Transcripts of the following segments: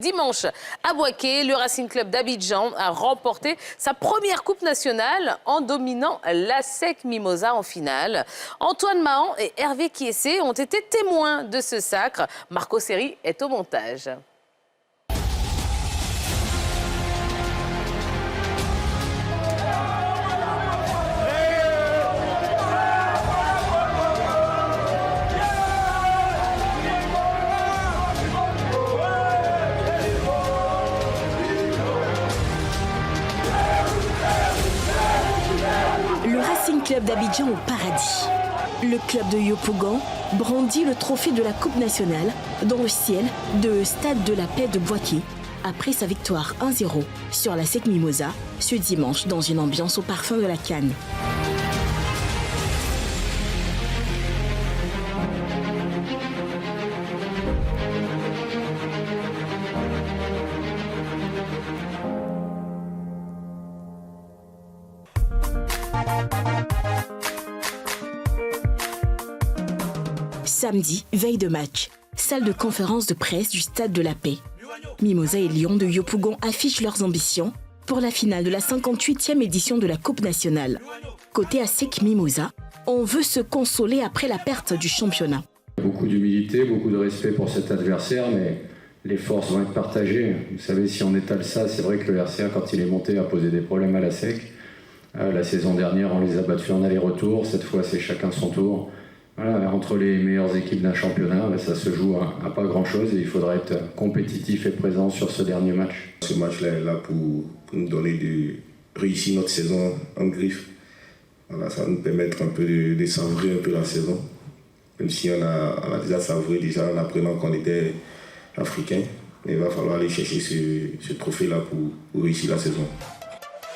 Dimanche, à Bouaké, le Racing Club d'Abidjan a remporté sa première Coupe nationale en dominant l'ASEC Mimosa en finale. Antoine Mahan et Hervé Kiessé ont été témoins de ce sacre. Marco Seri est au montage. Le Racing Club d'Abidjan au paradis. Le club de Yopougon brandit le trophée de la Coupe nationale dans le ciel de Stade de la Paix de Bouaké après sa victoire 1-0 sur la SEC Mimosa ce dimanche dans une ambiance au parfum de la canne. Samedi, veille de match, salle de conférence de presse du Stade de la Paix. Mimosa et Lyon de Yopougon affichent leurs ambitions pour la finale de la 58e édition de la Coupe nationale. Côté ASEC Mimosa, on veut se consoler après la perte du championnat. Beaucoup d'humilité, beaucoup de respect pour cet adversaire, mais les forces vont être partagées. Vous savez, si on étale ça, c'est vrai que le RCA, quand il est monté, a posé des problèmes à l'ASEC. La saison dernière, on les a battus en aller-retour. Cette fois, c'est chacun son tour. Voilà, entre les meilleures équipes d'un championnat, ça se joue à pas grand-chose et il faudra être compétitif et présent sur ce dernier match. Ce match-là est là pour nous donner de réussir notre saison en griffe. Voilà, ça va nous permettre un peu de savourer un peu la saison. Même si on a déjà savouré en apprenant qu'on était africain. Mais il va falloir aller chercher ce trophée-là pour réussir la saison.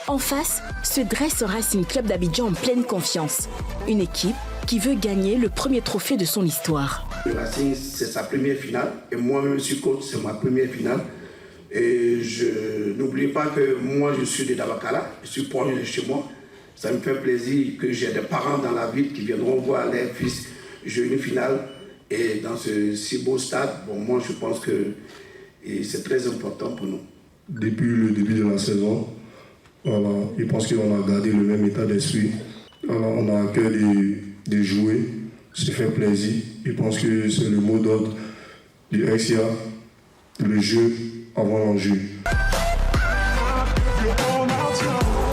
En face, se dresse un Racing Club d'Abidjan en pleine confiance. Une équipe qui veut gagner le premier trophée de son histoire. Le Racing, c'est sa première finale. Et moi-même, je suis coach, c'est ma première finale. Et n'oubliez pas que moi, je suis de Dabakala, je suis proche de chez moi. Ça me fait plaisir que j'ai des parents dans la ville qui viendront voir leurs fils jouer une finale. Et dans ce si beau stade, moi, je pense que c'est très important pour nous. Depuis le début de la saison, voilà, je pense qu'on a gardé le même état d'esprit. Voilà, on a à cœur de jouer, se faire plaisir. Je pense que c'est le mot d'ordre du RCA, le jeu avant l'enjeu.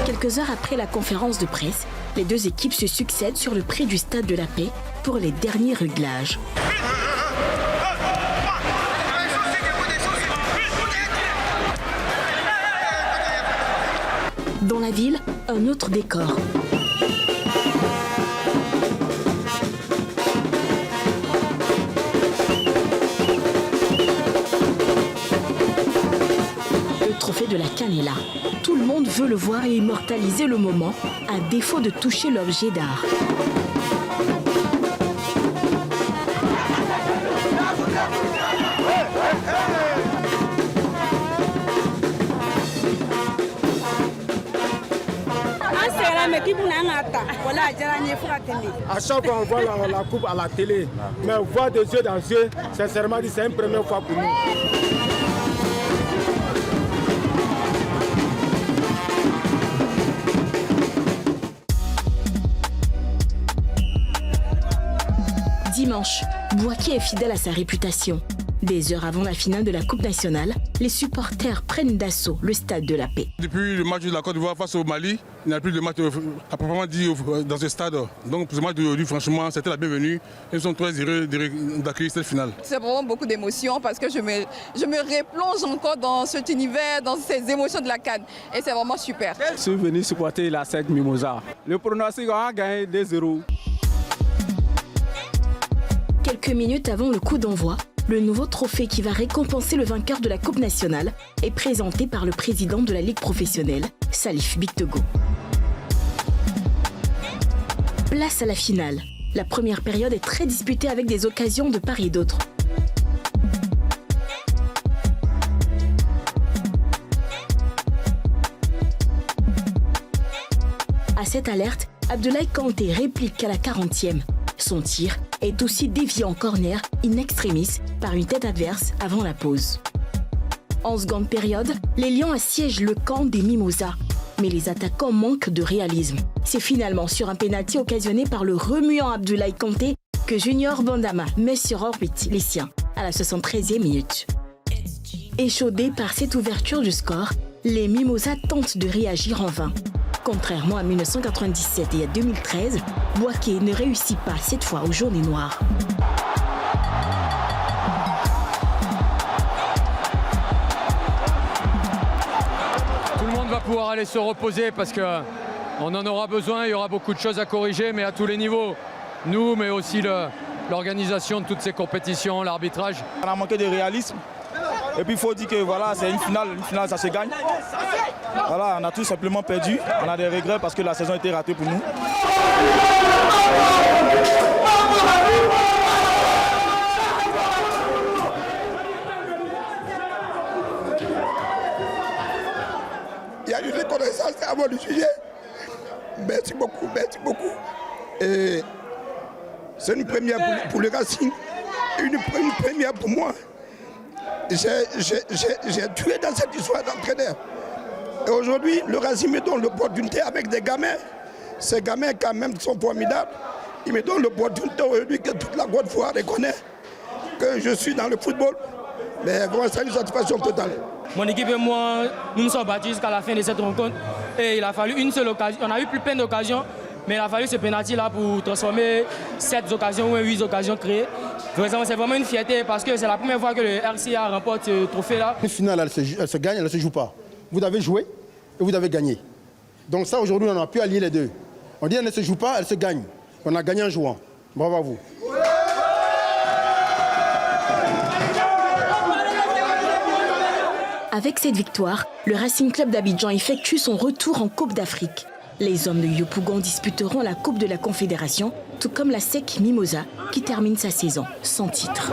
Quelques heures après la conférence de presse, les deux équipes se succèdent sur le pré du Stade de la Paix pour les derniers réglages. Dans la ville, un autre décor. Le trophée de la canne est là. Tout le monde veut le voir et immortaliser le moment, à défaut de toucher l'objet d'art. À chaque fois on voit la coupe à la télé, mais voir des yeux dans les yeux, sincèrement, c'est une première fois pour nous. Dimanche, Bouaké est fidèle à sa réputation. Des heures avant la finale de la Coupe nationale, les supporters prennent d'assaut le Stade de la Paix. Depuis le match de la Côte d'Ivoire face au Mali, il n'y a plus de match à proprement dit dans ce stade. Donc pour ce match d'aujourd'hui, franchement, c'était la bienvenue. Et nous sommes très heureux d'accueillir cette finale. C'est vraiment beaucoup d'émotions parce que je me replonge encore dans cet univers, dans ces émotions de la CAN. Et c'est vraiment super. Je suis venu supporter la SEC Mimosa. Le pronostic a gagné 2-0. Quelques minutes avant le coup d'envoi, le nouveau trophée qui va récompenser le vainqueur de la Coupe nationale est présenté par le président de la Ligue professionnelle, Salif Bictego. Place à la finale. La première période est très disputée avec des occasions de part et d'autre. À cette alerte, Abdoulaye Kanté réplique à la 40e. Son tir est aussi dévié en corner in extremis par une tête adverse avant la pause. En seconde période, les Lions assiègent le camp des Mimosas. Mais les attaquants manquent de réalisme. C'est finalement sur un pénalty occasionné par le remuant Abdoulaye Kanté que Junior Bandama met sur orbite les siens à la 73e minute. Échaudés par cette ouverture du score, les Mimosas tentent de réagir en vain. Contrairement à 1997 et à 2013, Bouaké ne réussit pas cette fois aux jaunes et noirs. Tout le monde va pouvoir aller se reposer parce qu'on en aura besoin, il y aura beaucoup de choses à corriger, mais à tous les niveaux. Nous, mais aussi l'organisation de toutes ces compétitions, l'arbitrage. On a manqué de réalisme. Et puis il faut dire que voilà, c'est une finale ça se gagne. Voilà, on a tout simplement perdu. On a des regrets parce que la saison était ratée pour nous. Il y a une reconnaissance avant le sujet. Merci beaucoup, merci beaucoup. Et c'est une première pour le Racing, une première pour moi. J'ai tué dans cette histoire d'entraîneur. Et aujourd'hui, le Racing me donne l'opportunité avec des gamins. Ces gamins quand même sont formidables. Ils me donnent l'opportunité aujourd'hui que toute la Côte d'Ivoire reconnaît que je suis dans le football. Mais vraiment, c'est une satisfaction totale. Mon équipe et moi, nous nous sommes battus jusqu'à la fin de cette rencontre. Et il a fallu une seule occasion. On a eu plein d'occasions, mais il a fallu ce penalty-là pour transformer 7 occasions ou 8 occasions créées. C'est vraiment une fierté parce que c'est la première fois que le RCA remporte ce trophée-là. Une finale, elle se gagne, elle ne se joue pas. Vous avez joué et vous avez gagné. Donc ça, aujourd'hui, on a pu allier les deux. On dit elle ne se joue pas, elle se gagne. On a gagné en jouant. Bravo à vous. Avec cette victoire, le Racing Club d'Abidjan effectue son retour en Coupe d'Afrique. Les hommes de Yopougon disputeront la Coupe de la Confédération, tout comme la SEC Mimosa, qui termine sa saison sans titre.